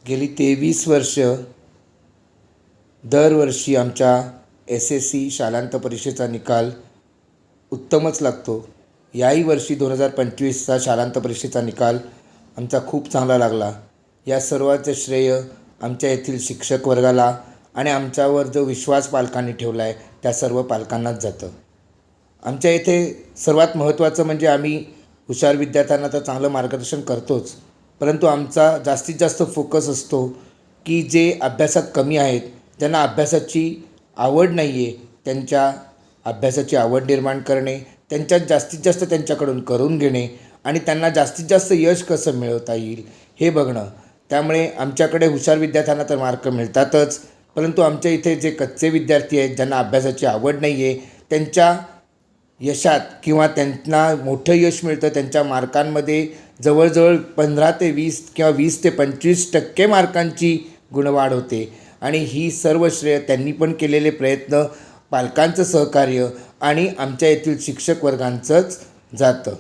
गेली 23 वर्ष दरवर्षी आमच्या SSC शालांत परीक्षेचा निकाल उत्तमच लागतो. याही वर्षी 2025चा शालांत परीक्षेचा निकाल आमचा खूप चांगला लागला. या सर्वाचं श्रेय आमच्या येथील शिक्षक वर्गाला आणि आमच्यावर जो विश्वास पालकांनी ठेवला आहे त्या सर्व पालकांनाच जातं. आमच्या इथे सर्वात महत्त्वाचं म्हणजे आम्ही हुशार विद्यार्थ्यांना तर चांगलं मार्गदर्शन करतोच, परंतु आमचा जास्तीत जास्त फोकस असतो की जे अभ्यासात कमी आहेत, ज्यांना अभ्यासाची आवड नाही आहे, त्यांच्या अभ्यासाची आवड निर्माण करणे, त्यांच्यात जास्तीत जास्त त्यांच्याकडून करून घेणे आणि त्यांना जास्तीत जास्त यश कसं मिळवता येईल हे बघणं. त्यामुळे आमच्याकडे हुशार विद्यार्थ्यांना तर मार्क मिळतातच, परंतु आमच्या इथे जे कच्चे विद्यार्थी आहेत, ज्यांना अभ्यासाची आवड नाही आहे, त्यांच्या यशात किंवा त्यांना मोठं यश मिळतं, त्यांच्या मार्कांमध्ये जवळजवळ 15 ते 20 किंवा 20 ते 25% मार्कांची गुणवाढ होते. आणि ही सर्व श्रेय त्यांनी पण केलेले प्रयत्न, पालकांचं सहकार्य आणि आमच्या येथील शिक्षक वर्गांचंच जातं.